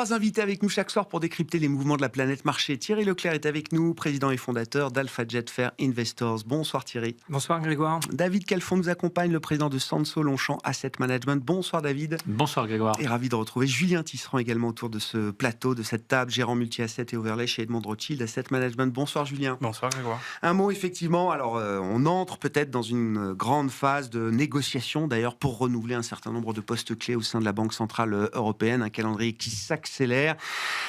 Trois invités avec nous chaque soir pour décrypter les mouvements de la planète marché. Thierry Leclerc est avec nous, président et fondateur d'Alpha Jet Fair Investors. Bonsoir Thierry. Bonsoir Grégoire. David Calfon nous accompagne, le président de Sanso Longchamp Asset Management. Bonsoir David. Bonsoir Grégoire. Et ravi de retrouver Julien Tisserand également autour de ce plateau, de cette table, gérant multi-asset et overlay chez Edmond Rothschild Asset Management. Bonsoir Julien. Bonsoir Grégoire. Un mot effectivement, alors on entre peut-être dans une grande phase de négociation d'ailleurs pour renouveler un certain nombre de postes clés au sein de la Banque Centrale Européenne, un calendrier qui s'accélère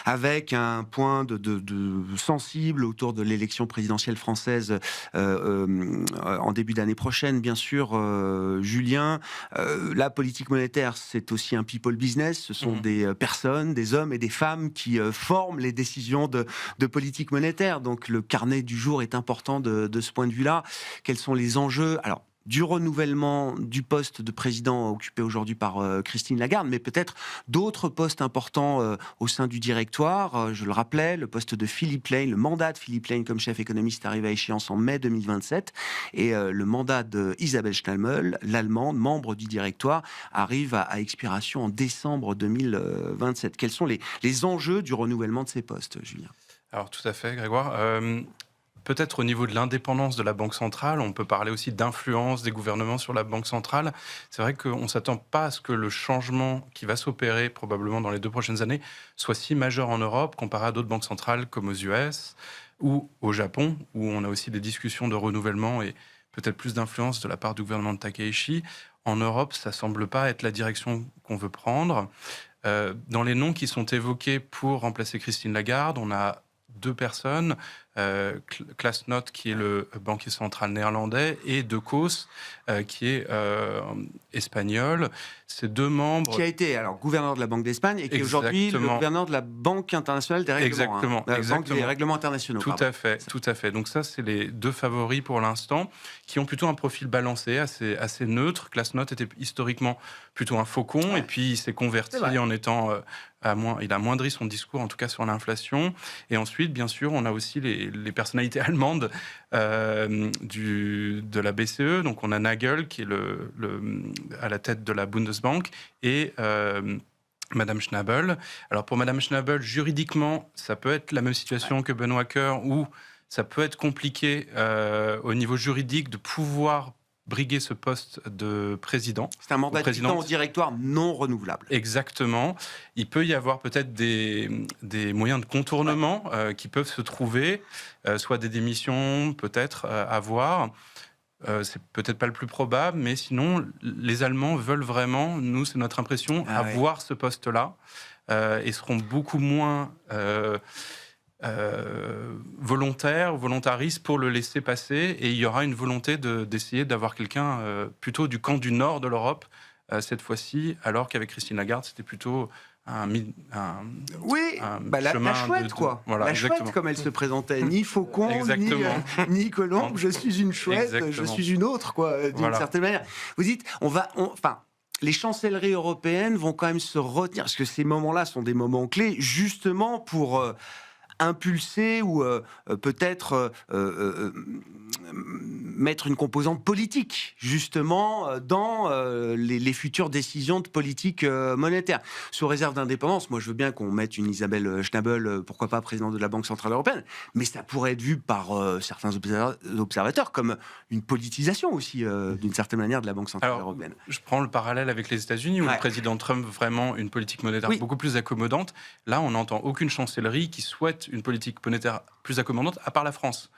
avec un point de sensible autour de l'élection présidentielle française en début d'année prochaine, bien sûr. Julien, la politique monétaire, c'est aussi un people business. Ce sont des personnes, des hommes et des femmes qui forment les décisions de politique monétaire. Donc le carnet du jour est important de ce point de vue-là. Quels sont les enjeux ? Alors, du renouvellement du poste de président occupé aujourd'hui par Christine Lagarde, mais peut-être d'autres postes importants au sein du directoire. Je le rappelais, le poste de Philippe Lane, le mandat de Philippe Lane comme chef économiste arrive à échéance en mai 2027, et le mandat d'Isabelle Schnabel, l'allemande, membre du directoire, arrive à expiration en décembre 2027. Quels sont les enjeux du renouvellement de ces postes, Julien ? Alors tout à fait Grégoire. Peut-être au niveau de l'indépendance de la Banque centrale, on peut parler aussi d'influence des gouvernements sur la Banque centrale. C'est vrai qu'on ne s'attend pas à ce que le changement qui va s'opérer probablement dans les 2 prochaines années soit si majeur en Europe comparé à d'autres banques centrales comme aux US ou au Japon, où on a aussi des discussions de renouvellement et peut-être plus d'influence de la part du gouvernement de Takaichi. En Europe, ça ne semble pas être la direction qu'on veut prendre. Dans les noms qui sont évoqués pour remplacer Christine Lagarde, on a 2 personnes, Klaas Knot qui est le banquier central néerlandais et De Coos qui est espagnol. Ces 2 membres... Qui a été alors gouverneur de la Banque d'Espagne et qui est aujourd'hui le gouverneur de la Banque internationale des règlements. Banque des règlements internationaux. Tout à fait. Donc ça, c'est les 2 favoris pour l'instant, qui ont plutôt un profil balancé, assez neutre. Klaas Knot était historiquement plutôt un faucon, et puis il s'est converti en étant... il a amoindri son discours, en tout cas sur l'inflation. Et ensuite, bien sûr, on a aussi les personnalités allemandes de la BCE. Donc, on a Nagel, qui est à la tête de la Bundesbank, et Madame Schnabel. Alors, pour Madame Schnabel, juridiquement, ça peut être la même situation que Benoît Cœur, où ça peut être compliqué au niveau juridique de pouvoir briguer ce poste de président. C'est un mandat de 10 ans au directoire non renouvelable. Exactement. Il peut y avoir peut-être des moyens de contournement qui peuvent se trouver, soit des démissions, peut-être, à voir. C'est peut-être pas le plus probable, mais sinon, les Allemands veulent vraiment, nous, c'est notre impression, avoir ce poste-là, et seront beaucoup moins... volontaristes pour le laisser passer, et il y aura une volonté d'essayer d'avoir quelqu'un plutôt du camp du nord de l'Europe cette fois-ci, alors qu'avec Christine Lagarde c'était plutôt la chouette quoi. Voilà, la chouette comme elle se présentait, ni faucon, ni colombe, je suis une chouette, je suis une autre quoi, d'une certaine manière. Vous dites, les chancelleries européennes vont quand même se retenir, parce que ces moments-là sont des moments clés, justement pour impulser ou peut-être mettre une composante politique, justement, dans les futures décisions de politique monétaire. Sous réserve d'indépendance, moi je veux bien qu'on mette une Isabelle Schnabel, pourquoi pas présidente de la Banque Centrale Européenne, mais ça pourrait être vu par certains observateurs comme une politisation aussi, d'une certaine manière, de la Banque Centrale Européenne. Je prends le parallèle avec les États-Unis, où le président Trump veut vraiment une politique monétaire beaucoup plus accommodante. Là, on n'entend aucune chancellerie qui souhaite une politique monétaire plus accommodante, à part la France.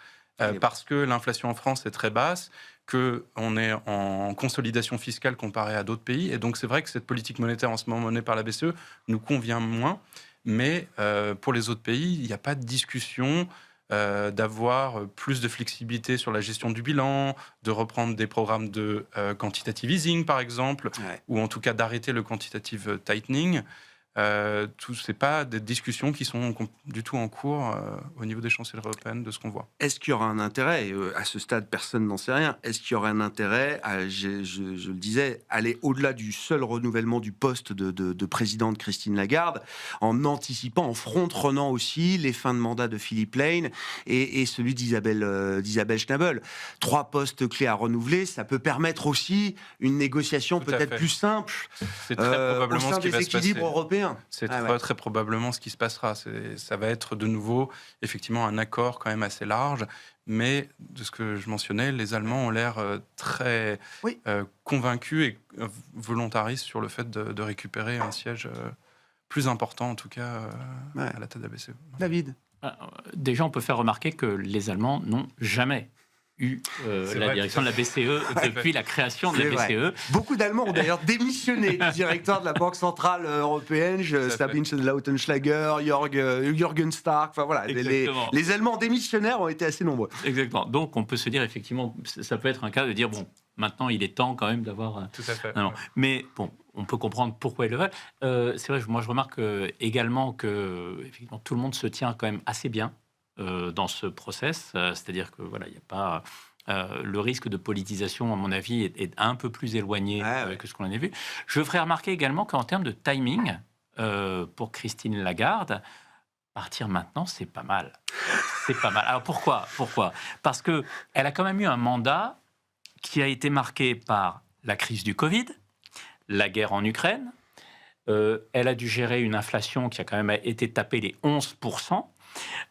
Parce que l'inflation en France est très basse, qu'on est en consolidation fiscale comparé à d'autres pays. Et donc, c'est vrai que cette politique monétaire en ce moment menée par la BCE nous convient moins. Mais pour les autres pays, il n'y a pas de discussion d'avoir plus de flexibilité sur la gestion du bilan, de reprendre des programmes de quantitative easing, par exemple, ou en tout cas d'arrêter le quantitative tightening. C'est pas des discussions qui sont du tout en cours au niveau des chancelleries européennes de ce qu'on voit. Est-ce qu'il y aura un intérêt, et à ce stade personne n'en sait rien, est-ce qu'il y aurait un intérêt à, je le disais, aller au-delà du seul renouvellement du poste de présidente Christine Lagarde, en anticipant, en front-runnant aussi les fins de mandat de Philippe Lane et celui d'Isabelle Schnabel. 3 postes clés à renouveler, ça peut permettre aussi une négociation peut-être plus simple C'est très probablement au sein ce qui des va se passer. équilibres européens. 2021. C'est très probablement ce qui se passera. Ça va être de nouveau, effectivement, un accord quand même assez large. Mais de ce que je mentionnais, les Allemands ont l'air très convaincus et volontaristes sur le fait de récupérer un siège plus important, en tout cas, à la tête de la BCE. David? Déjà, on peut faire remarquer que les Allemands n'ont jamais eu la direction de la BCE depuis la création de la BCE. Beaucoup d'Allemands ont d'ailleurs démissionné du directeur de la Banque Centrale Européenne, Sabine Lautenschläger, Jürgen Stark, enfin voilà, les Allemands démissionnaires ont été assez nombreux. Exactement. Donc on peut se dire effectivement, ça peut être un cas de dire bon, maintenant il est temps quand même d'avoir... Tout à fait. Non. Mais bon, on peut comprendre pourquoi ils le veulent. C'est vrai, moi je remarque également que effectivement, tout le monde se tient quand même assez bien dans ce process, c'est-à-dire que voilà, il n'y a pas le risque de politisation, à mon avis, est un peu plus éloigné que ce qu'on a vu. Je ferai remarquer également qu'en termes de timing, pour Christine Lagarde, partir maintenant, c'est pas mal. C'est pas mal. Alors pourquoi Parce que elle a quand même eu un mandat qui a été marqué par la crise du Covid, la guerre en Ukraine. Elle a dû gérer une inflation qui a quand même été tapée les 11%.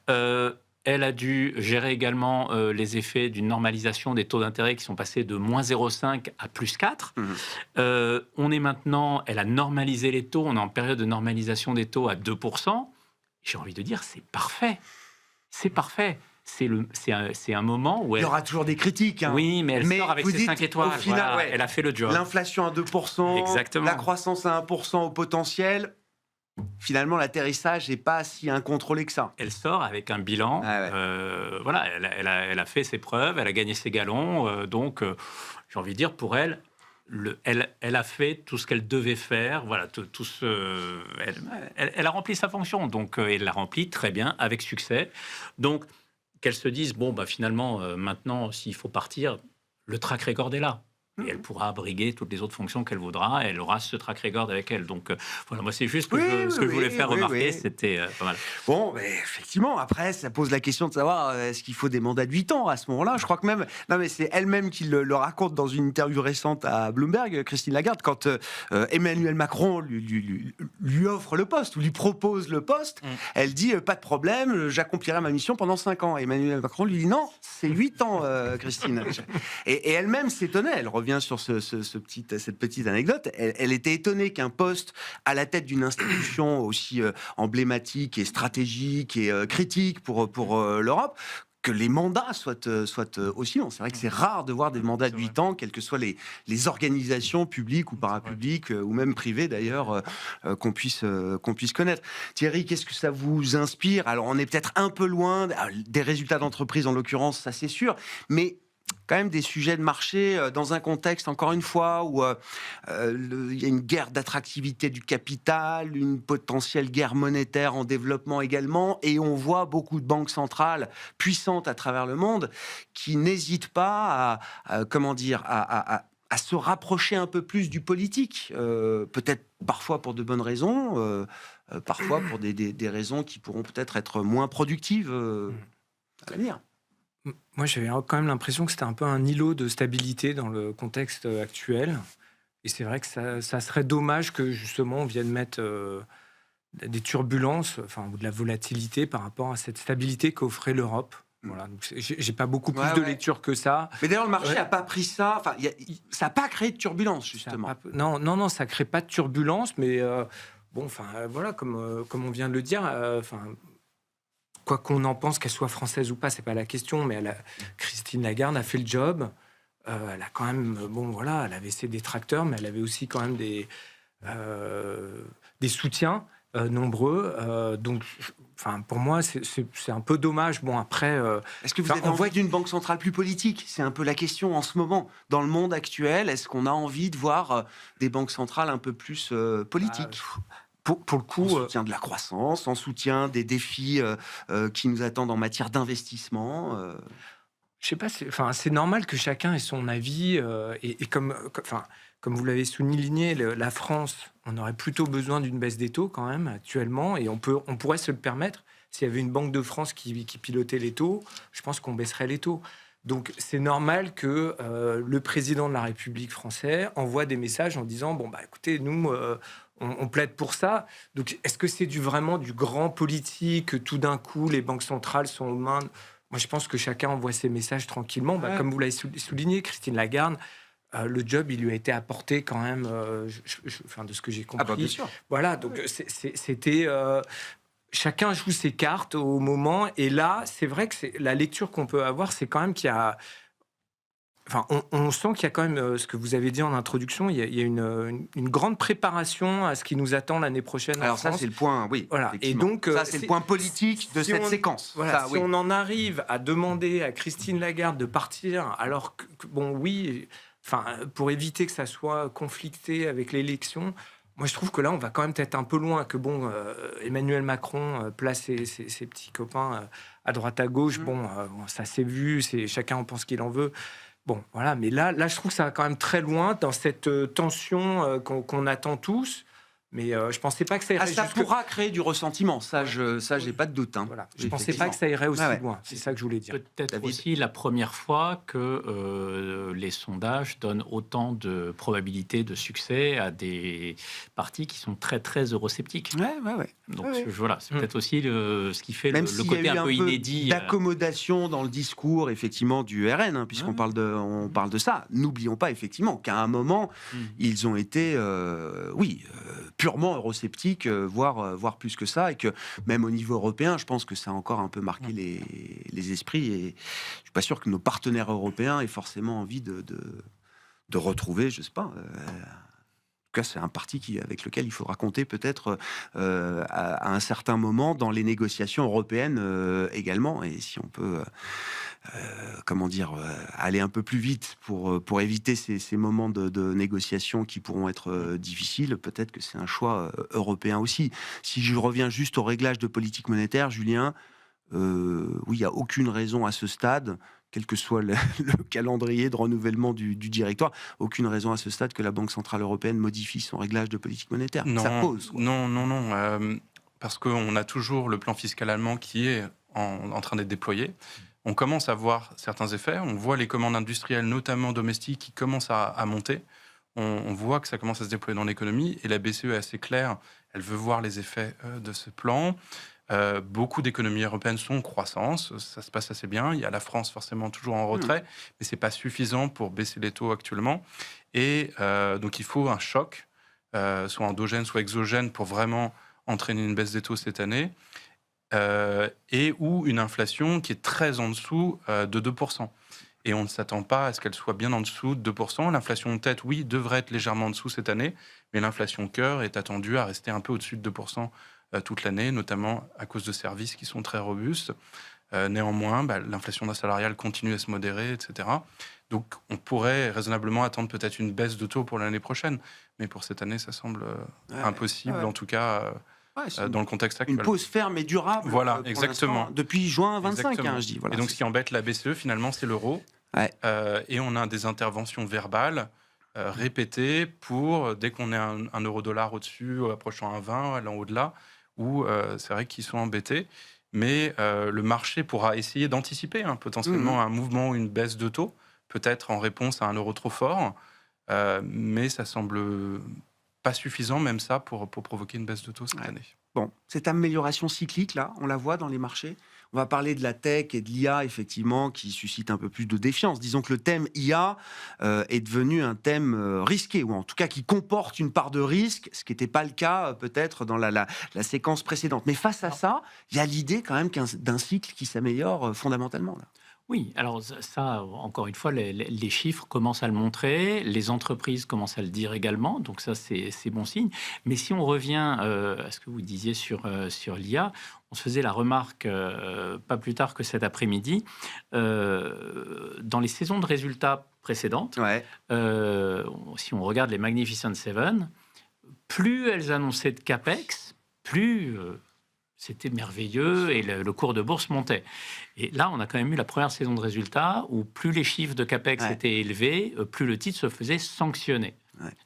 Elle a dû gérer également les effets d'une normalisation des taux d'intérêt qui sont passés de moins 0,5 à plus 4. On est maintenant, elle a normalisé les taux, on est en période de normalisation des taux à 2%. J'ai envie de dire, c'est parfait. C'est parfait. C'est un moment où il y aura toujours des critiques. Oui, mais elle sort avec ses 5 étoiles. Au final, elle a fait le job. L'inflation à 2%, exactement. La croissance à 1% au potentiel. Finalement, l'atterrissage n'est pas si incontrôlé que ça. Elle sort avec un bilan. Voilà, elle a fait ses preuves, elle a gagné ses galons. Donc, j'ai envie de dire, pour elle, elle a fait tout ce qu'elle devait faire. Voilà, elle a rempli sa fonction. Donc, elle l'a rempli très bien, avec succès. Donc, qu'elle se dise, bon, finalement, maintenant, s'il faut partir, le track record est là. Et elle pourra abriguer toutes les autres fonctions qu'elle voudra. Elle aura ce track record avec elle. Donc, voilà, moi, c'est juste ce que je voulais faire remarquer. C'était pas mal. Bon, mais effectivement, après, ça pose la question de savoir est-ce qu'il faut des mandats de 8 ans à ce moment-là. Je crois que même... Non, mais c'est elle-même qui le raconte dans une interview récente à Bloomberg, Christine Lagarde, quand Emmanuel Macron lui offre le poste ou lui propose le poste. Elle dit pas de problème, j'accomplirai ma mission pendant 5 ans. Et Emmanuel Macron lui dit non, c'est 8 ans, Christine. Et elle-même s'étonnait. Elle revient sur cette petite anecdote. Elle était étonnée qu'un poste à la tête d'une institution aussi emblématique et stratégique et critique pour l'Europe, que les mandats soient aussi longs. C'est vrai que c'est rare de voir des mandats de 8 ans, quelles que soient les organisations publiques ou parapubliques, ou même privées d'ailleurs, qu'on puisse connaître. Thierry, qu'est-ce que ça vous inspire? Alors, on est peut-être un peu loin des résultats d'entreprise, en l'occurrence, ça c'est sûr, mais quand même des sujets de marché dans un contexte, encore une fois, où il y a une guerre d'attractivité du capital, une potentielle guerre monétaire en développement également, et on voit beaucoup de banques centrales puissantes à travers le monde qui n'hésitent pas à se rapprocher un peu plus du politique, peut-être parfois pour de bonnes raisons, parfois pour des raisons qui pourront peut-être être moins productives à l'avenir. Moi, j'avais quand même l'impression que c'était un peu un îlot de stabilité dans le contexte actuel. Et c'est vrai que ça serait dommage que, justement, on vienne mettre des turbulences, ou de la volatilité par rapport à cette stabilité qu'offrait l'Europe. Voilà, donc j'ai pas beaucoup plus de lecture que ça. Mais d'ailleurs, le marché n'a pas pris ça. Ça n'a pas créé de turbulence, justement. Non, ça crée pas de turbulence, mais voilà, comme on vient de le dire, quoi qu'on en pense, qu'elle soit française ou pas, c'est pas la question, mais Christine Lagarde a fait le job. Elle a quand même, elle avait ses détracteurs, mais elle avait aussi quand même des soutiens nombreux. Donc, pour moi, c'est un peu dommage. Bon, après... Est-ce que vous avez envie d'une banque centrale plus politique? C'est un peu la question en ce moment. Dans le monde actuel, est-ce qu'on a envie de voir des banques centrales un peu plus politiques? Pour le coup, en soutien de la croissance, en soutien des défis qui nous attendent en matière d'investissement. Je sais pas, c'est normal que chacun ait son avis. Et comme vous l'avez souligné, la France, on aurait plutôt besoin d'une baisse des taux quand même actuellement, et on pourrait se le permettre. S'il y avait une Banque de France qui pilotait les taux, je pense qu'on baisserait les taux. Donc c'est normal que le président de la République française envoie des messages en disant écoutez, nous on plaide pour ça. Donc, est-ce que c'est vraiment du grand politique, que tout d'un coup, les banques centrales sont aux mains... Moi, je pense que chacun envoie ses messages tranquillement. Ouais. Comme vous l'avez souligné, Christine Lagarde, le job, il lui a été apporté quand même, de ce que j'ai compris. bien sûr. Voilà, donc c'était... chacun joue ses cartes au moment. Et là, c'est vrai que la lecture qu'on peut avoir, c'est quand même qu'il y a... Enfin, on sent qu'il y a quand même, ce que vous avez dit en introduction, il y a une grande préparation à ce qui nous attend l'année prochaine en Alors France. ça, c'est le point, oui. Voilà. Et effectivement. donc, ça, c'est le point politique de cette séquence. Voilà, Ça, si oui. on en arrive à demander à Christine Lagarde de partir, alors que oui, pour éviter que ça soit conflicté avec l'élection, moi je trouve que là, on va quand même peut-être un peu loin, que Emmanuel Macron place ses petits copains à droite à gauche. Ça s'est vu, chacun en pense qu'il en veut. Bon, voilà, mais là, je trouve que ça va quand même très loin dans cette tension qu'on attend tous. Mais je pensais pas que ça irait ça pourra créer du ressentiment, ça, j'ai pas de doute. Hein. Voilà. Je pensais pas que ça irait aussi loin. C'est ça que je voulais dire. Peut-être aussi la première fois que les sondages donnent autant de probabilités de succès à des partis qui sont très, très eurosceptiques. Ouais. Donc voilà, c'est peut-être aussi ce qui fait le côté un peu inédit. D'accommodation dans le discours, effectivement, du RN, hein, puisqu'on parle de ça. N'oublions pas, effectivement, qu'à un moment, ils ont été, purement eurosceptiques, voire plus que ça, et que même au niveau européen, je pense que ça a encore un peu marqué les esprits, et je suis pas sûr que nos partenaires européens aient forcément envie de retrouver, je sais pas... En tout cas, c'est un parti avec lequel il faudra compter peut-être à un certain moment dans les négociations européennes également. Et si on peut, aller un peu plus vite pour éviter ces moments de négociation qui pourront être difficiles, peut-être que c'est un choix européen aussi. Si je reviens juste au réglage de politique monétaire, Julien, oui, il n'y a aucune raison à ce stade, quel que soit le calendrier de renouvellement du directoire, aucune raison à ce stade que la Banque Centrale Européenne modifie son réglage de politique monétaire. Ça pose. Non. Parce qu'on a toujours le plan fiscal allemand qui est en train d'être déployé. On commence à voir certains effets. On voit les commandes industrielles, notamment domestiques, qui commencent à monter. On voit que ça commence à se déployer dans l'économie. Et la BCE est assez claire. Elle veut voir les effets de ce plan. Beaucoup d'économies européennes sont en croissance, ça se passe assez bien. Il y a la France forcément toujours en retrait, mais c'est pas suffisant pour baisser les taux actuellement. Et donc il faut un choc, soit endogène, soit exogène, pour vraiment entraîner une baisse des taux cette année, et ou une inflation qui est très en dessous de 2%. Et on ne s'attend pas à ce qu'elle soit bien en dessous de 2%. L'inflation de tête, oui, devrait être légèrement en dessous cette année, mais l'inflation cœur est attendue à rester un peu au-dessus de 2% toute l'année, notamment à cause de services qui sont très robustes. Néanmoins, l'inflation salariale continue à se modérer, etc. Donc, on pourrait raisonnablement attendre peut-être une baisse de taux pour l'année prochaine. Mais pour cette année, ça semble impossible, en tout cas, dans le contexte actuel. Une pause ferme et durable. Voilà, exactement. Depuis juin 25, je dis. Voilà, et donc, ce qui embête la BCE, finalement, c'est l'euro. Et on a des interventions verbales répétées pour, dès qu'on est un euro-dollar au-dessus, approchant un 20, allant au-delà, où c'est vrai qu'ils sont embêtés. Mais le marché pourra essayer d'anticiper potentiellement un mouvement ou une baisse de taux, peut-être en réponse à un euro trop fort, mais ça semble pas suffisant, même ça, pour provoquer une baisse de taux cette année. Bon, cette amélioration cyclique, là, on la voit dans les marchés. On va parler de la tech et de l'IA, effectivement, qui suscite un peu plus de défiance. Disons que le thème IA est devenu un thème risqué, ou en tout cas qui comporte une part de risque, ce qui n'était pas le cas peut-être dans la séquence précédente. Mais face à ça, il y a l'idée quand même d'un cycle qui s'améliore fondamentalement, là. Oui, alors ça, encore une fois, les chiffres commencent à le montrer, les entreprises commencent à le dire également, donc ça, c'est bon signe. Mais si on revient à ce que vous disiez sur l'IA, on se faisait la remarque pas plus tard que cet après-midi, dans les saisons de résultats précédentes, si on regarde les Magnificent Seven, plus elles annonçaient de CAPEX, plus... c'était merveilleux et le cours de bourse montait. Et là, on a quand même eu la première saison de résultats où plus les chiffres de CAPEX étaient élevés, plus le titre se faisait sanctionner.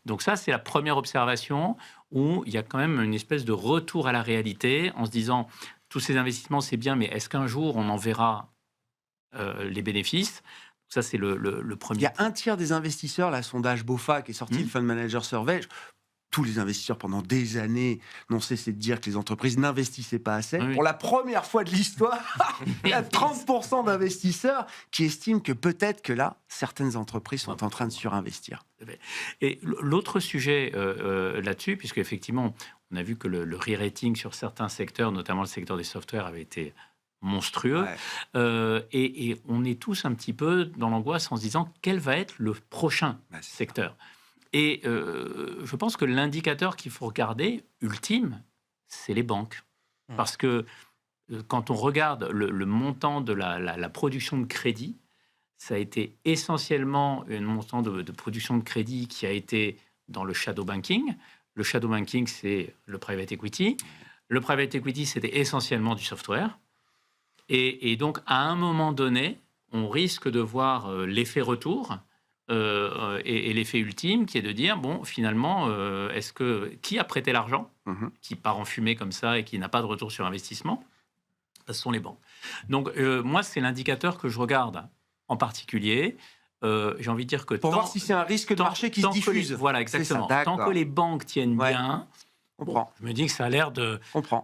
Donc ça, c'est la première observation où il y a quand même une espèce de retour à la réalité en se disant tous ces investissements, c'est bien, mais est-ce qu'un jour, on en verra les bénéfices ? Ça, c'est le premier. Il y a un tiers des investisseurs, la sondage BOFA qui est sorti, le Fund Manager Survey, tous les investisseurs pendant des années n'ont cessé de dire que les entreprises n'investissaient pas assez. Oui. Pour la première fois de l'histoire, il y a 30% d'investisseurs qui estiment que peut-être que là, certaines entreprises sont en train de surinvestir. Et l'autre sujet là-dessus, puisque effectivement, on a vu que le re-rating sur certains secteurs, notamment le secteur des softwares, avait été monstrueux. Ouais. Et on est tous un petit peu dans l'angoisse en se disant quel va être le prochain Bah, c'est secteur. Et je pense que l'indicateur qu'il faut regarder, ultime, c'est les banques. Parce que quand on regarde le montant de la production de crédit, ça a été essentiellement un montant de production de crédit qui a été dans le shadow banking. Le shadow banking, c'est le private equity. Le private equity, c'était essentiellement du software. Et donc, à un moment donné, on risque de voir l'effet retour et l'effet ultime qui est de dire, bon, finalement, qui a prêté l'argent, qui part en fumée comme ça et qui n'a pas de retour sur investissement? Ce sont les banques. Donc, moi, c'est l'indicateur que je regarde en particulier. J'ai envie de dire que pour voir si c'est un risque de marché qui se diffuse. Voilà, exactement. Ça, tant que les banques tiennent bien, comprends. je me dis que ça a l'air de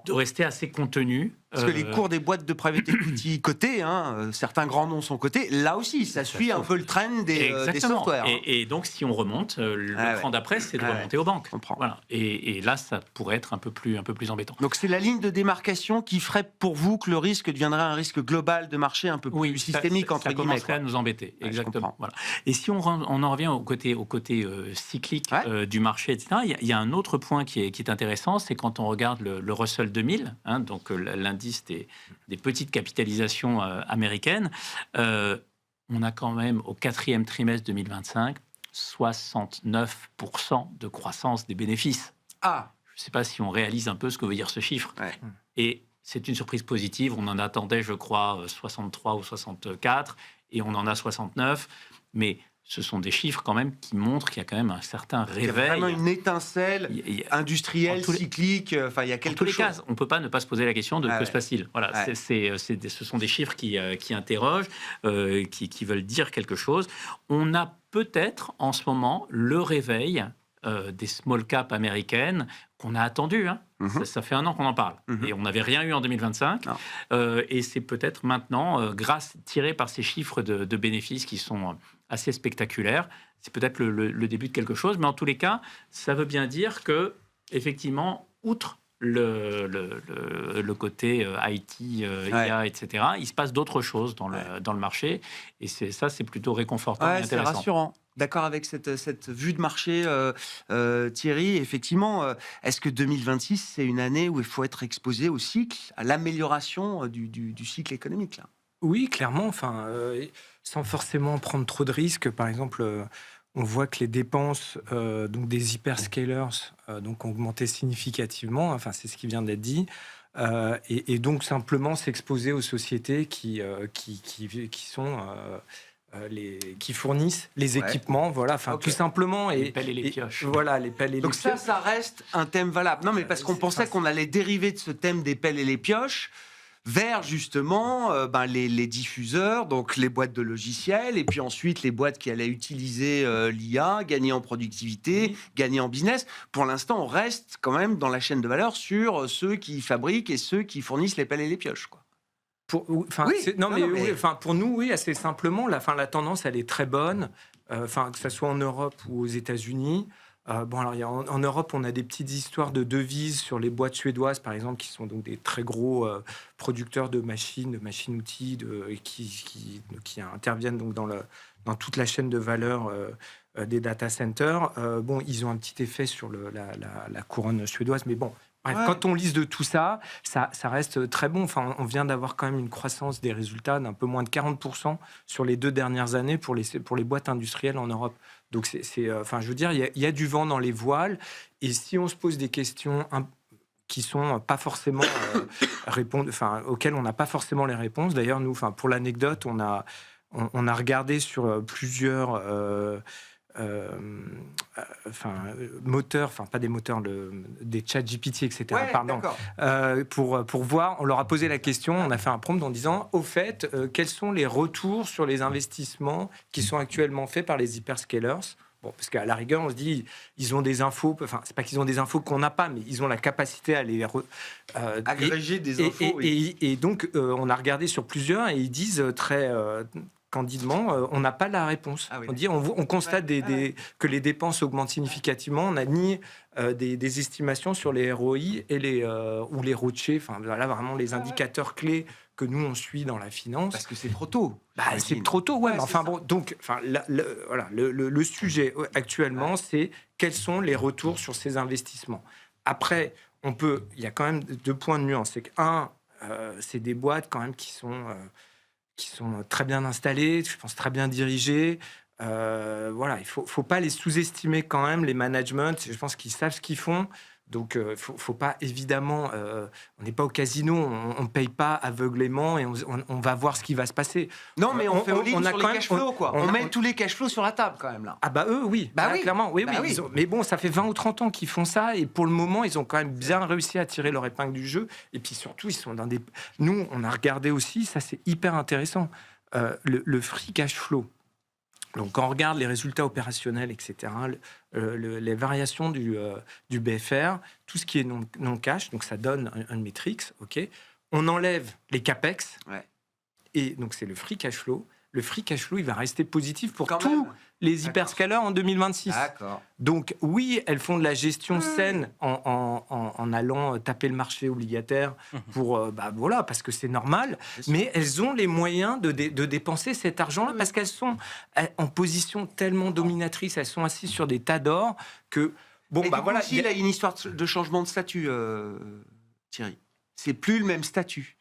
rester assez contenu. Parce que les cours des boîtes de private equity cotées, certains grands noms sont cotés, là aussi, ça suit un peu le trend des softwares. Et donc, si on remonte, le cran d'après, c'est de remonter aux banques. Voilà. Et là, ça pourrait être un peu plus embêtant. Donc, c'est la ligne de démarcation qui ferait pour vous que le risque deviendrait un risque global de marché un peu plus systémique, entre guillemets. Ça commencerait à nous embêter, exactement. Voilà. Et si on en revient au côté cyclique du marché, etc., il y a un autre point qui est intéressant, c'est quand on regarde le Russell 2000, donc l'indice des petites capitalisations américaines, on a quand même au 4e trimestre 2025 69% de croissance des bénéfices. Je ne sais pas si on réalise un peu ce que veut dire ce chiffre. Et c'est une surprise positive. On en attendait, je crois, 63 ou 64 et on en a 69. Mais ce sont des chiffres quand même qui montrent qu'il y a quand même un certain réveil. Il y a vraiment une étincelle industrielle, cyclique. Il y a quelque chose. En tous les cas, on ne peut pas ne pas se poser la question de que se passe-t-il. Voilà, ce sont des chiffres qui interrogent, qui veulent dire quelque chose. On a peut-être en ce moment le réveil des small caps américaines qu'on a attendu. Ça fait un an qu'on en parle. Et on n'avait rien eu en 2025. Et c'est peut-être maintenant, tiré par ces chiffres de bénéfices qui sont assez spectaculaires, c'est peut-être le début de quelque chose. Mais en tous les cas, ça veut bien dire que, effectivement, outre le côté IT, IA, etc., il se passe d'autres choses dans le marché. Et c'est plutôt réconfortant et intéressant. C'est rassurant. D'accord avec cette vue de marché, Thierry. Effectivement, est-ce que 2026, c'est une année où il faut être exposé au cycle, à l'amélioration du cycle économique là? Oui, clairement. Sans forcément prendre trop de risques. Par exemple, on voit que les dépenses donc des hyperscalers ont augmenté significativement. C'est ce qui vient d'être dit. Et donc, simplement s'exposer aux sociétés qui fournissent les équipements, tout simplement. Les pelles et les pioches. Voilà, les pelles et donc les pioches. Ça reste un thème valable. Non, mais parce qu'on pensait qu'on allait dériver de ce thème des pelles et les pioches vers justement les diffuseurs, donc les boîtes de logiciels, et puis ensuite les boîtes qui allaient utiliser l'IA, gagner en productivité, gagner en business. Pour l'instant, on reste quand même dans la chaîne de valeur sur ceux qui fabriquent et ceux qui fournissent les pelles et les pioches, quoi. Pour nous, oui, assez simplement, la tendance, elle est très bonne, que ce soit en Europe ou aux États-Unis. En Europe, on a des petites histoires de devises sur les boîtes suédoises, par exemple, qui sont donc des très gros producteurs de machines-outils, qui interviennent donc dans toute la chaîne de valeur des data centers. Ils ont un petit effet sur la couronne suédoise, mais bon. Bref, quand on lise de tout ça reste très bon. On vient d'avoir quand même une croissance des résultats d'un peu moins de 40% sur les 2 dernières années pour les boîtes industrielles en Europe. Donc, je veux dire, il y a du vent dans les voiles. Et si on se pose des questions qui sont pas forcément auxquelles on n'a pas forcément les réponses. D'ailleurs, nous, pour l'anecdote, on a regardé sur plusieurs moteurs, pas des moteurs, des chats GPT, etc. Pour voir, on leur a posé la question, on a fait un prompt en disant, au fait, quels sont les retours sur les investissements qui sont actuellement faits par les hyperscalers Bon, parce qu'à la rigueur, on se dit, ils ont des infos, enfin, c'est pas qu'ils ont des infos qu'on n'a pas, mais ils ont la capacité à les Agréger des infos. et donc, on a regardé sur plusieurs et ils disent très candidement, on n'a pas la réponse. Ah oui, On dit, on constate que les dépenses augmentent significativement. On n'a ni des estimations sur les ROI et ou les ROCE, enfin voilà vraiment les indicateurs clés que nous on suit dans la finance. Parce que c'est trop tôt. C'est trop tôt, ouais. Mais enfin bon, donc, voilà, le sujet actuellement, c'est quels sont les retours sur ces investissements. Après, il y a quand même 2 points de nuance. C'est c'est des boîtes quand même qui sont très bien installées, je pense très bien dirigées. Voilà, il faut pas les sous-estimer quand même, les managements. Je pense qu'ils savent ce qu'ils font. Donc, faut pas, évidemment, on n'est pas au casino, on ne paye pas aveuglément et on va voir ce qui va se passer. Non, mais on fait all-in sur les cash flows, quoi. On met a- tous les cash flows sur la table, quand même, là. Ah bah eux, oui. Bah Là, oui. clairement, oui. Bah oui. Mais bon, ça fait 20 ou 30 ans qu'ils font ça et pour le moment, ils ont quand même bien réussi à tirer leur épingle du jeu. Et puis surtout, ils sont dans des... Nous, on a regardé aussi, ça c'est hyper intéressant, le free cash flow. Donc, quand on regarde les résultats opérationnels, etc., les variations du BFR, tout ce qui est non cash, donc ça donne un matrix, ok. On enlève les capex, Ouais. et donc c'est le free cash flow. Le free cash flow, il va rester positif pour Quand tous même. les D'accord. hyperscalers en 2026. D'accord. Donc oui, elles font de la gestion saine en allant taper le marché obligataire pour voilà, parce que c'est normal. Mais elles ont les moyens de dépenser cet argent-là parce qu'elles sont en position tellement dominatrice, elles sont assises sur des tas d'or que Bon, bah voilà. Aussi, il y a une histoire de changement de statut, Thierry. C'est plus le même statut.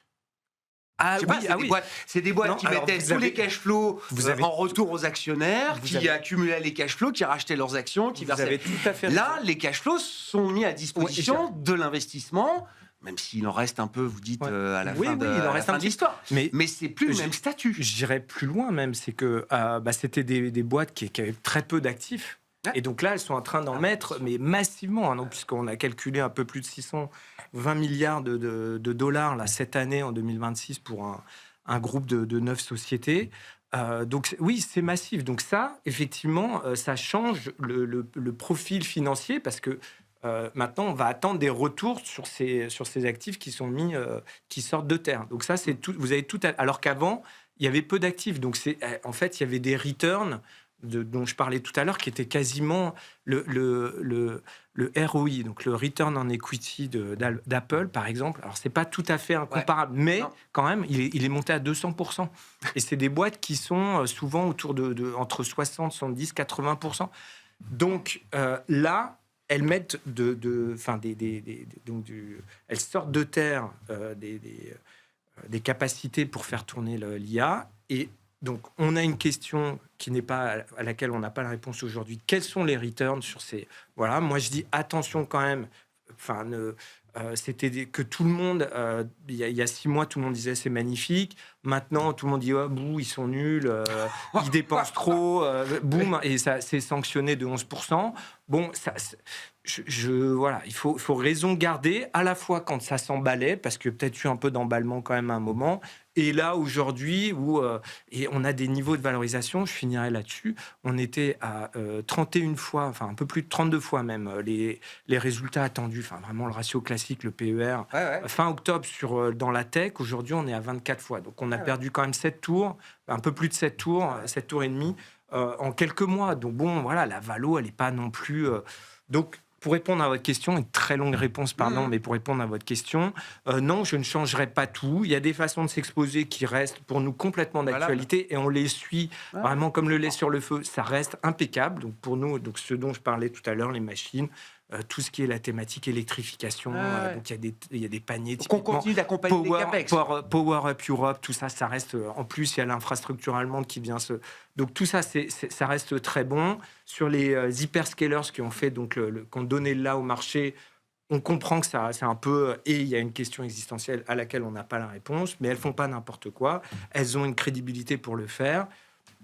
Ah Je sais oui, pas, c'est des boîtes Non, qui alors, mettaient vous tous avez- les cash flows vous avez- en retour aux actionnaires, vous qui avez- accumulaient les cash flows, qui rachetaient leurs actions, qui Vous versaient. avez tout à fait Là, raison. les cash flows sont mis à disposition de l'investissement, même s'il en reste un peu, vous dites, Ouais. à la Oui, fin oui, de il en reste un petit- l'histoire. Mais c'est plus le même statut. J'irais plus loin même, c'est que c'était des boîtes qui avaient très peu d'actifs. Ouais. Et donc là, elles sont en train d'en mettre, mais massivement, hein, donc, puisqu'on a calculé un peu plus de 620 milliards de dollars là, cette année, en 2026, pour un groupe de 9 sociétés. Donc oui, c'est massif. Donc ça, effectivement, ça change le profil financier parce que maintenant, on va attendre des retours sur ces actifs qui sont qui sortent de terre. Donc ça, c'est tout. Vous avez tout. Alors qu'avant, il y avait peu d'actifs. Donc en fait, il y avait des returns dont je parlais tout à l'heure, qui étaient quasiment le ROI, donc le return on equity d'Apple, par exemple. Alors, c'est pas tout à fait incomparable, mais quand même, il est monté à 200%. Et c'est des boîtes qui sont souvent autour entre 60, 70, 80%. Donc, là, elles mettent elles sortent de terre des capacités pour faire tourner l'IA. Et donc, on a une question à laquelle on n'a pas la réponse aujourd'hui. Quels sont les returns sur ces... Voilà, moi, je dis attention quand même. Enfin, c'était que tout le monde... Il y a 6 mois, tout le monde disait c'est magnifique. Maintenant, tout le monde dit oh, bouh, ils sont nuls, ils dépensent trop, boum, et ça c'est sanctionné de 11%. Bon, ça... voilà, il faut raison garder à la fois quand ça s'emballait, parce qu'il y a peut-être eu un peu d'emballement quand même à un moment, et là aujourd'hui où et on a des niveaux de valorisation, je finirai là-dessus, on était à 31 fois, enfin un peu plus de 32 fois même les résultats attendus, enfin vraiment le ratio classique, le PER, fin octobre dans la tech, aujourd'hui on est à 24 fois, donc on a perdu quand même 7 tours, un peu plus de 7 tours, 7 tours et demi en quelques mois, donc bon voilà, la valo elle n'est pas non plus... donc pour répondre à votre question, une très longue réponse, pardon, mais pour répondre à votre question, non, je ne changerai pas tout. Il y a des façons de s'exposer qui restent pour nous complètement d'actualité et on les suit vraiment comme le lait sur le feu. Ça reste impeccable. Donc pour nous, donc ce dont je parlais tout à l'heure, les machines, tout ce qui est la thématique électrification, donc il y a des paniers. Donc on continue d'accompagner les CAPEX. Power Up Europe, tout ça, ça reste. En plus, il y a l'infrastructure allemande qui vient se. Donc tout ça, ça reste très bon. Sur les hyperscalers qui ont fait qui ont donné là au marché, on comprend que ça, c'est un peu. Et il y a une question existentielle à laquelle on n'a pas la réponse, mais elles font pas n'importe quoi. Elles ont une crédibilité pour le faire.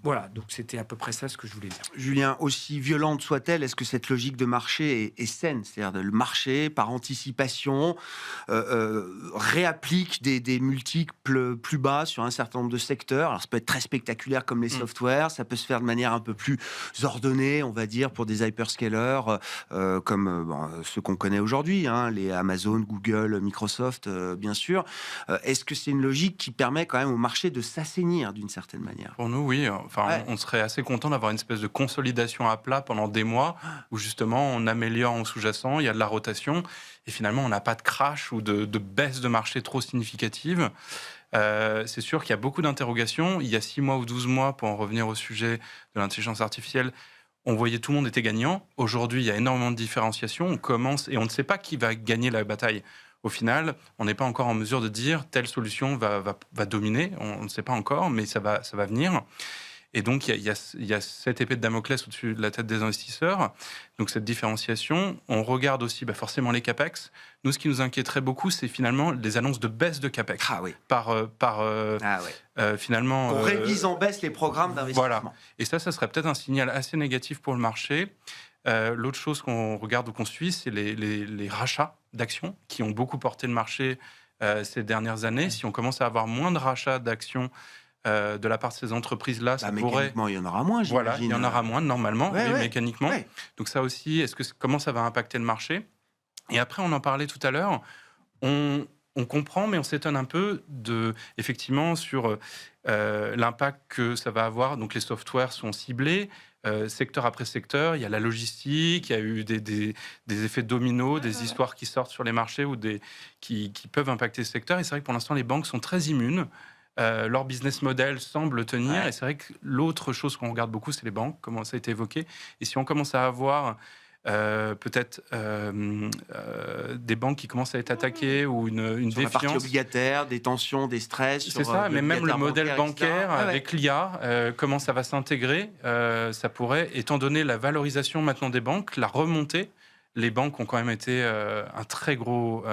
Voilà, donc c'était à peu près ça ce que je voulais dire. Julien, aussi violente soit-elle, est-ce que cette logique de marché est saine? C'est-à-dire le marché, par anticipation, réapplique des multiples plus bas sur un certain nombre de secteurs. Alors ça peut être très spectaculaire comme les softwares, ça peut se faire de manière un peu plus ordonnée, on va dire, pour des hyperscalers comme ceux qu'on connaît aujourd'hui, hein, les Amazon, Google, Microsoft, bien sûr. Est-ce que c'est une logique qui permet quand même au marché de s'assainir d'une certaine manière? Pour nous, oui. Enfin, on serait assez content d'avoir une espèce de consolidation à plat pendant des mois où justement on améliore en sous-jacent, il y a de la rotation et finalement on n'a pas de crash ou de baisse de marché trop significative. C'est sûr qu'il y a beaucoup d'interrogations. Il y a 6 mois ou 12 mois, pour en revenir au sujet de l'intelligence artificielle, on voyait tout le monde était gagnant. Aujourd'hui, il y a énormément de différenciation. On commence et on ne sait pas qui va gagner la bataille. Au final, on n'est pas encore en mesure de dire telle solution va dominer. On ne sait pas encore, mais ça va venir. Et donc, il y a cette épée de Damoclès au-dessus de la tête des investisseurs. Donc, cette différenciation. On regarde aussi forcément les CAPEX. Nous, ce qui nous inquiéterait beaucoup, c'est finalement des annonces de baisse de CAPEX. Ah oui. Finalement... On révise en baisse les programmes d'investissement. Voilà. Et ça serait peut-être un signal assez négatif pour le marché. L'autre chose qu'on regarde ou qu'on suit, c'est les rachats d'actions qui ont beaucoup porté le marché ces dernières années. Si on commence à avoir moins de rachats d'actions de la part de ces entreprises-là, ça pourrait... Mécaniquement, il y en aura moins, j'imagine. Voilà, il y en aura moins, normalement, mécaniquement. Ouais. Donc ça aussi, comment ça va impacter le marché? Et après, on en parlait tout à l'heure, on comprend, mais on s'étonne un peu effectivement sur l'impact que ça va avoir. Donc les softwares sont ciblés, secteur après secteur. Il y a la logistique, il y a eu des effets dominos, des histoires qui sortent sur les marchés ou qui peuvent impacter ce secteur. Et c'est vrai que pour l'instant, les banques sont très immunes. Leur business model semble tenir. Et c'est vrai que l'autre chose qu'on regarde beaucoup, c'est les banques, comme ça a été évoqué. Et si on commence à avoir peut-être des banques qui commencent à être attaquées ou une sur défiance. La partie obligataire, des tensions, des stress. C'est ça, mais même le modèle bancaire avec l'IA, comment ça va s'intégrer, ça pourrait, étant donné la valorisation maintenant des banques, la remontée. Les banques ont quand même été un très gros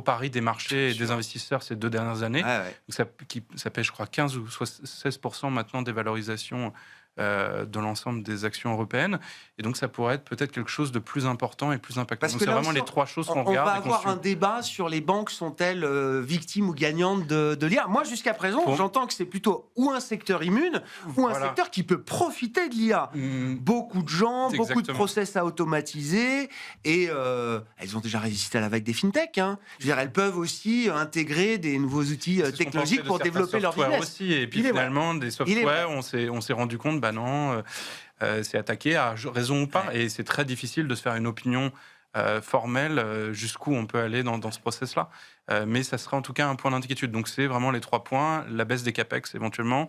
pari des marchés et des investisseurs ces 2 dernières années. Donc ça paie, je crois, 15 ou 16% maintenant des valorisations de l'ensemble des actions européennes. Et donc, ça pourrait être peut-être quelque chose de plus important et plus impactant. Donc, c'est vraiment les 3 choses qu'on regarde. On va avoir un débat sur les banques sont-elles victimes ou gagnantes de l'IA. Moi, jusqu'à présent, j'entends que c'est plutôt ou un secteur immune ou un secteur qui peut profiter de l'IA. Beaucoup de gens, beaucoup de process à automatiser et elles ont déjà résisté à la vague des fintechs. Hein. Je veux dire, elles peuvent aussi intégrer des nouveaux outils technologiques pour développer leur business. Aussi. Et puis finalement, des softwares, on s'est rendu compte non, c'est attaqué à raison ou pas. Et c'est très difficile de se faire une opinion formelle jusqu'où on peut aller dans ce process-là. Mais ça sera en tout cas un point d'inquiétude. Donc c'est vraiment les 3 points. La baisse des CAPEX éventuellement,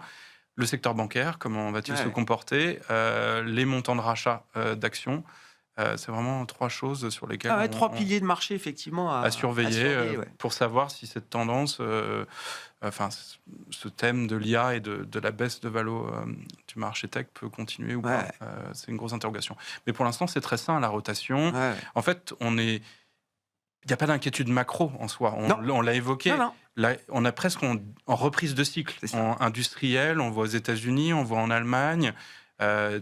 le secteur bancaire, comment va-t-il se comporter, les montants de rachat d'actions. C'est vraiment 3 choses sur lesquelles 3 piliers de marché effectivement à surveiller pour savoir si cette tendance, ce thème de l'IA et de la baisse de valo du marché tech peut continuer ou pas. C'est une grosse interrogation. Mais pour l'instant, c'est très sain la rotation. En fait, il n'y a pas d'inquiétude macro en soi. On l'a évoqué. Non. Là, on a presque en reprise de cycle. En industriel, on voit aux États-Unis, on voit en Allemagne.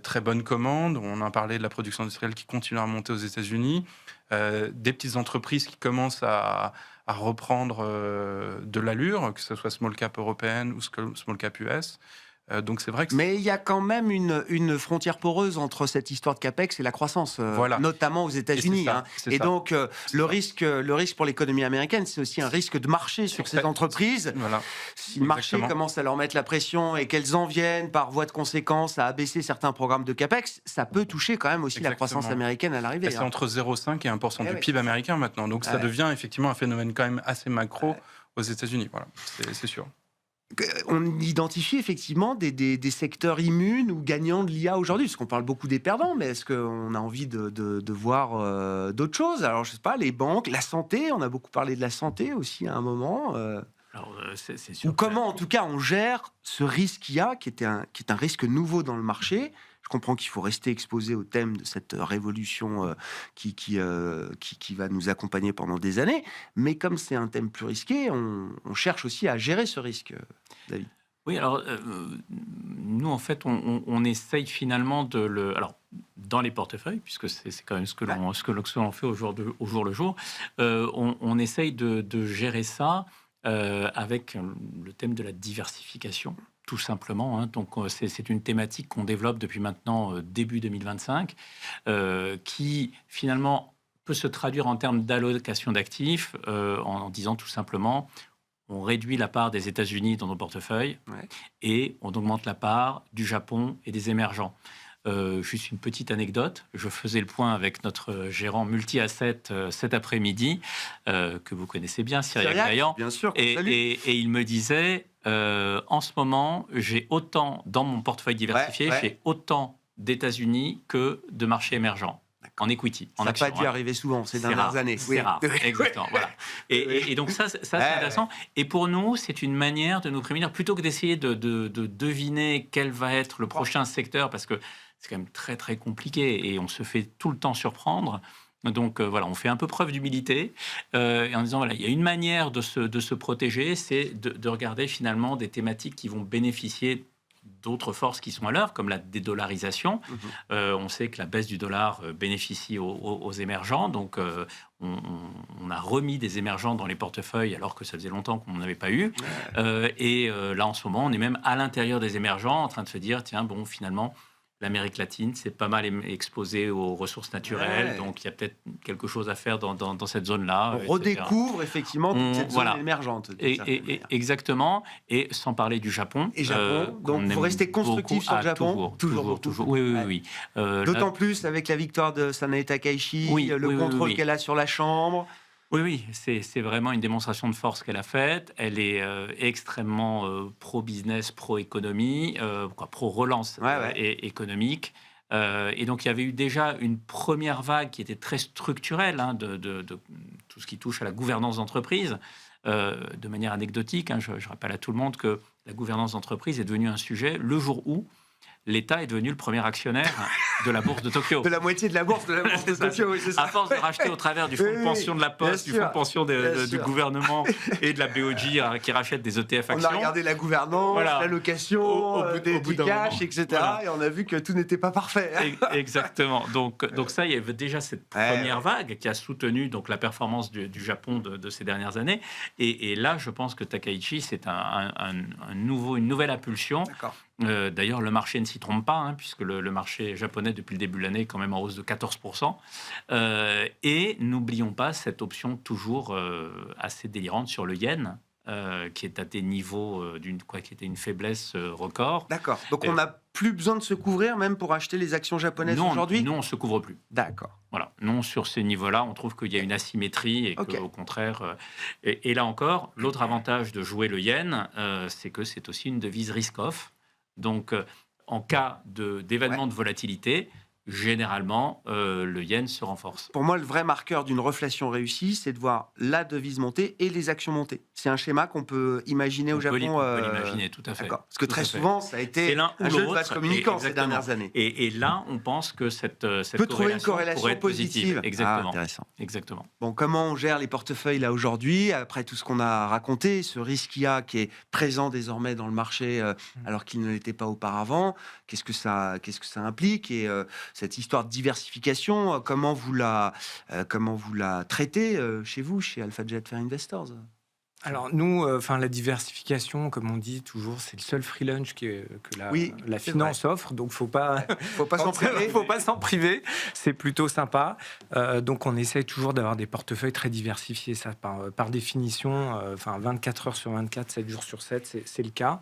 Très bonne commande. On a parlé de la production industrielle qui continue à remonter aux États-Unis. Des petites entreprises qui commencent à reprendre de l'allure, que ce soit small cap européenne ou small cap US. Donc c'est vrai que mais il y a quand même une frontière poreuse entre cette histoire de CAPEX et la croissance, notamment aux États-Unis. Et donc le risque pour l'économie américaine, c'est aussi un risque de marché sur ces entreprises. Si le marché commence à leur mettre la pression et qu'elles en viennent par voie de conséquence à abaisser certains programmes de CAPEX, ça peut toucher quand même aussi la croissance américaine à l'arrivée. C'est entre 0,5 et 1% du PIB américain maintenant. Donc ça devient effectivement un phénomène quand même assez macro aux États-Unis. Voilà, c'est sûr. On identifie effectivement des secteurs immunes ou gagnants de l'IA aujourd'hui, parce qu'on parle beaucoup des perdants, mais est-ce qu'on a envie de voir d'autres choses? Alors, je sais pas, les banques, la santé, on a beaucoup parlé de la santé aussi à un moment. Alors, c'est sûr. Ou comment, en tout cas, on gère ce risque IA, qui est un risque nouveau dans le marché. Je comprends qu'il faut rester exposé au thème de cette révolution qui va nous accompagner pendant des années. Mais comme c'est un thème plus risqué, on cherche aussi à gérer ce risque, David. Oui, alors nous, en fait, on essaye finalement de le... Alors, dans les portefeuilles, puisque c'est quand même ce que l'on fait au jour le jour, on essaye de gérer ça avec le thème de la diversification, tout simplement. Hein. Donc, c'est une thématique qu'on développe depuis maintenant début 2025, qui finalement peut se traduire en termes d'allocation d'actifs en disant tout simplement... On réduit la part des États-Unis dans nos portefeuilles et on augmente la part du Japon et des émergents. Juste une petite anecdote, je faisais le point avec notre gérant multi-asset cet après-midi, que vous connaissez bien, Cyriac Vaillant. Bien sûr. Et il me disait, en ce moment, j'ai autant, dans mon portefeuille diversifié, j'ai autant d'États-unis que de marchés émergents. En equity, en action. Ça n'a pas dû arriver souvent ces dernières années. C'est rare, exactement. Voilà. Et donc ça c'est intéressant. Et pour nous, c'est une manière de nous prémunir, plutôt que d'essayer de deviner quel va être le prochain secteur, parce que c'est quand même très très compliqué et on se fait tout le temps surprendre. Donc voilà, on fait un peu preuve d'humilité en disant voilà, il y a une manière de se protéger, c'est de regarder finalement des thématiques qui vont bénéficier d'autres forces qui sont à l'œuvre, comme la dédollarisation. On sait que la baisse du dollar bénéficie aux émergents, donc on a remis des émergents dans les portefeuilles alors que ça faisait longtemps qu'on n'en avait pas eu. Là, en ce moment, on est même à l'intérieur des émergents en train de se dire, tiens, bon, finalement, l'Amérique latine, c'est pas mal exposé aux ressources naturelles, donc il y a peut-être quelque chose à faire dans cette zone-là. On redécouvre effectivement toute cette zone émergente. Exactement, et sans parler du Japon. Et Japon, donc vous restez constructif sur le Japon. Toujours. Oui. D'autant plus avec la victoire de Sanae Takaichi, le contrôle qu'elle a sur la Chambre. Oui, c'est vraiment une démonstration de force qu'elle a faite. Elle est extrêmement pro-business, pro-économie, pro-relance économique. Et donc, il y avait eu déjà une première vague qui était très structurelle de tout ce qui touche à la gouvernance d'entreprise. De manière anecdotique, je rappelle à tout le monde que la gouvernance d'entreprise est devenue un sujet le jour où l'État est devenu le premier actionnaire de la bourse de Tokyo. De la moitié de la bourse de Tokyo, oui, c'est ça. À force de racheter au travers du fonds de pension de la Poste, du fonds de pension du gouvernement et de la BOJ qui rachète des ETF actions. On a regardé la gouvernance, l'allocation, du cash, etc. Et on a vu que tout n'était pas parfait. Exactement. Donc ça, il y avait déjà cette première vague qui a soutenu donc, la performance du Japon de ces dernières années. Et là, je pense que Takaichi, c'est une nouvelle impulsion. D'accord. D'ailleurs, le marché ne s'y trompe pas, puisque le marché japonais, depuis le début de l'année, est quand même en hausse de 14%. Et n'oublions pas cette option toujours assez délirante sur le yen, qui est à des niveaux qui était une faiblesse record. D'accord. Donc on n'a plus besoin de se couvrir, même pour acheter les actions japonaises aujourd'hui ? Non, on ne se couvre plus. D'accord. Voilà. Non, sur ces niveaux-là, on trouve qu'il y a une asymétrie et qu'au contraire... Et là encore, l'autre avantage de jouer le yen, c'est que c'est aussi une devise risk-off. Donc, en cas d'événement de volatilité, généralement, le yen se renforce. Pour moi, le vrai marqueur d'une reflation réussie, c'est de voir la devise monter et les actions monter. C'est un schéma qu'on peut imaginer au Japon. On peut l'imaginer, tout à fait. D'accord. Parce que très souvent, ça a été un jeu de vase communicant ces dernières années. Et là, on pense que cette peut trouver une corrélation positive. Exactement. Intéressant. Exactement. Bon, comment on gère les portefeuilles là aujourd'hui, après tout ce qu'on a raconté, ce risque qu'il y a qui est présent désormais dans le marché alors qu'il ne l'était pas auparavant. Qu'est-ce que ça implique et cette histoire de diversification, comment vous la traitez chez vous, chez Alpha Jet Fair Investors ? Alors nous, la diversification, comme on dit toujours, c'est le seul free lunch que la finance offre, donc faut pas s'en priver. Faut pas s'en priver. C'est plutôt sympa. Donc on essaye toujours d'avoir des portefeuilles très diversifiés, ça par définition. 24 heures sur 24, 7 jours sur 7, c'est le cas.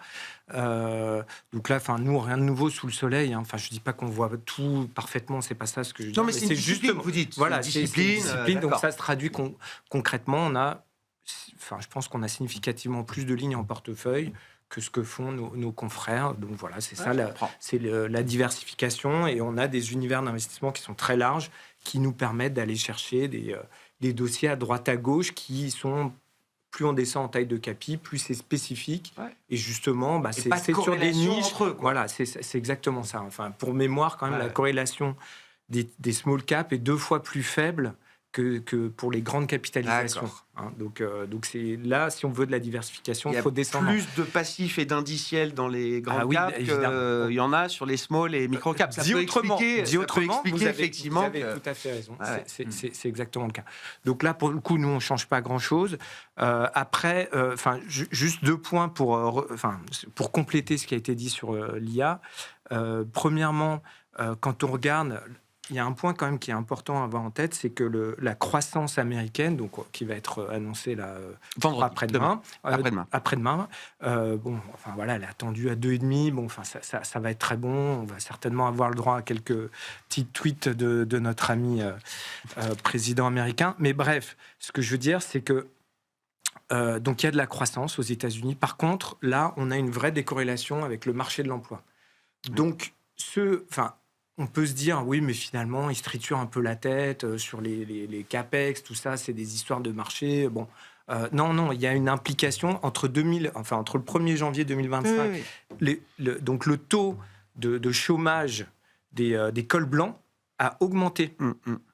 Donc là, nous, rien de nouveau sous le soleil. Je dis pas qu'on voit tout parfaitement, c'est pas ça ce que je dis. Non, mais c'est juste, vous dites. Voilà, c'est une discipline. Donc ça se traduit concrètement. On a je pense qu'on a significativement plus de lignes en portefeuille que ce que font nos confrères. Donc voilà, c'est ça, la diversification. Et on a des univers d'investissement qui sont très larges, qui nous permettent d'aller chercher des dossiers à droite à gauche qui sont... Plus on descend en taille de capi, plus c'est spécifique. Ouais. Et justement, c'est sur des niches. Entre eux, voilà, c'est exactement ça. Pour mémoire, quand même, la corrélation des small caps est 2 fois plus faible que pour les grandes capitalisations. D'accord. Hein. Donc c'est là, si on veut de la diversification, Il y il a faut descendre. plus de passifs et d'indiciels dans les grandes oui, caps évidemment. qu'il y en a sur les small et micro caps. Ça Dit peut autrement, expliquer vous avez effectivement. tout à fait raison. Ouais. C'est exactement le cas. Donc là, pour le coup, nous, on ne change pas grand-chose. Après, juste 2 points pour compléter ce qui a été dit sur l'IA. Premièrement, quand on regarde... Il y a un point quand même qui est important à avoir en tête, c'est que la croissance américaine, donc qui va être annoncée là après-demain, elle est attendue à 2,5. Bon, enfin, ça va être très bon. On va certainement avoir le droit à quelques petits tweets de notre ami président américain. Mais bref, ce que je veux dire, c'est que donc il y a de la croissance aux États-Unis. Par contre, là, on a une vraie décorrélation avec le marché de l'emploi. Donc, on peut se dire, oui, mais finalement, ils se triturent un peu la tête sur les CAPEX, tout ça, c'est des histoires de marché. Bon, non, il y a une implication entre le 1er janvier 2025, donc le taux de chômage des cols blancs a augmenté.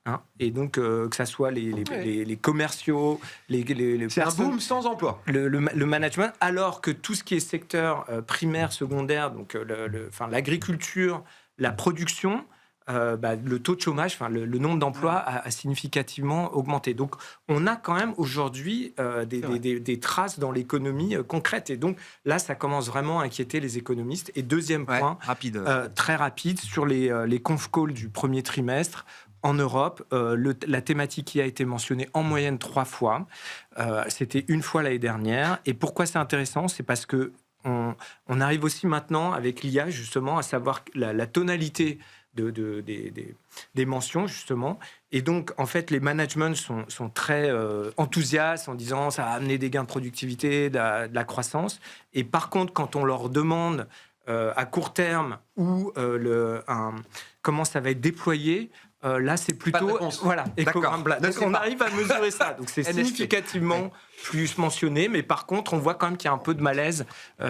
Hein, et donc, que ça soit les commerciaux, c'est un boom sans emploi. Le management, alors que tout ce qui est secteur primaire, secondaire, donc l'agriculture, la production, le taux de chômage, le nombre d'emplois a significativement augmenté. Donc, on a quand même aujourd'hui des traces dans l'économie concrète. Et donc, là, ça commence vraiment à inquiéter les économistes. Et deuxième point, très rapide, sur les conf calls du premier trimestre, en Europe, la thématique qui a été mentionnée en moyenne 3 fois. C'était 1 fois l'année dernière. Et pourquoi c'est intéressant ? C'est parce que on arrive aussi maintenant avec l'IA justement à savoir la tonalité des mentions justement, et donc en fait les managements sont très enthousiastes en disant ça a amené des gains de productivité, de la croissance, et par contre quand on leur demande à court terme ou comment ça va être déployé, là c'est plutôt donc on arrive à mesurer ça, donc c'est significativement plus mentionné, mais par contre on voit quand même qu'il y a un peu de malaise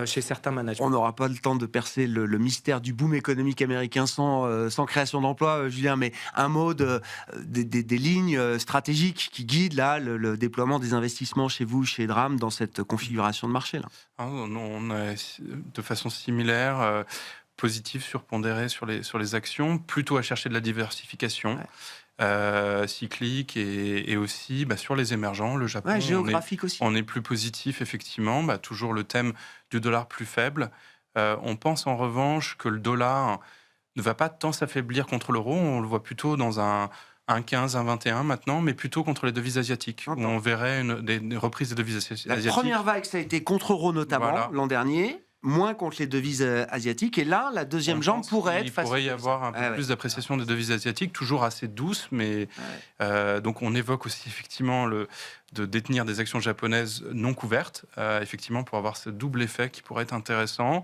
chez certains managers. On n'aura pas le temps de percer le mystère du boom économique américain sans création d'emplois, Julien, mais un mot des lignes stratégiques qui guident là le déploiement des investissements chez vous, chez Dram, dans cette configuration de marché là. On est de façon similaire positif, surpondéré sur les actions, plutôt à chercher de la diversification cyclique et aussi sur les émergents, le Japon, géographique aussi. On est plus positif, effectivement, toujours le thème du dollar plus faible. On pense en revanche que le dollar ne va pas tant s'affaiblir contre l'euro, on le voit plutôt dans un 15, un 21 maintenant, mais plutôt contre les devises asiatiques, où on verrait des reprises des devises asiatiques. La première vague, ça a été contre euro notamment l'an dernier, moins contre les devises asiatiques. Et là, la deuxième jambe pourrait être... Il pourrait y avoir un peu plus d'appréciation des devises asiatiques, toujours assez douce, mais donc on évoque aussi effectivement de détenir des actions japonaises non couvertes, effectivement pour avoir ce double effet qui pourrait être intéressant.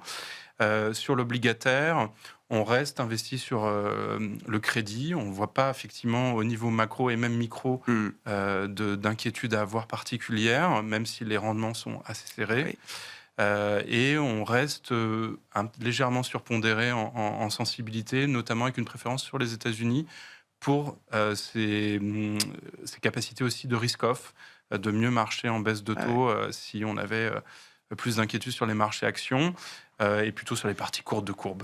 Sur l'obligataire, on reste investi sur le crédit. On ne voit pas effectivement au niveau macro et même micro d'inquiétude à avoir particulière, même si les rendements sont assez serrés. Oui. Et on reste légèrement surpondéré en sensibilité, notamment avec une préférence sur les États-Unis pour ses capacités aussi de risk-off, de mieux marcher en baisse de taux si on avait plus d'inquiétude sur les marchés actions et plutôt sur les parties courtes de courbe.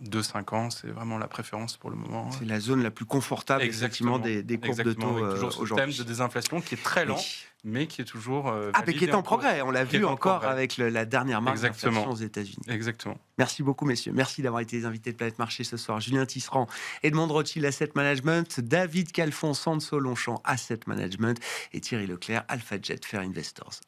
2-5 ans, c'est vraiment la préférence pour le moment. C'est la zone la plus confortable effectivement des courbes de taux toujours ce thème de désinflation qui est très lent, mais qui est toujours mais qui est en progrès. On l'a vu encore avec la dernière marque d'inflation aux États-Unis. Exactement. Merci beaucoup, messieurs. Merci d'avoir été les invités de Planète Marché ce soir. Julien Tisserand, Edmond Rothschild Asset Management, David Calfon, Sanso Longchamp Asset Management et Thierry Leclerc, AlphaJet Fair Investors.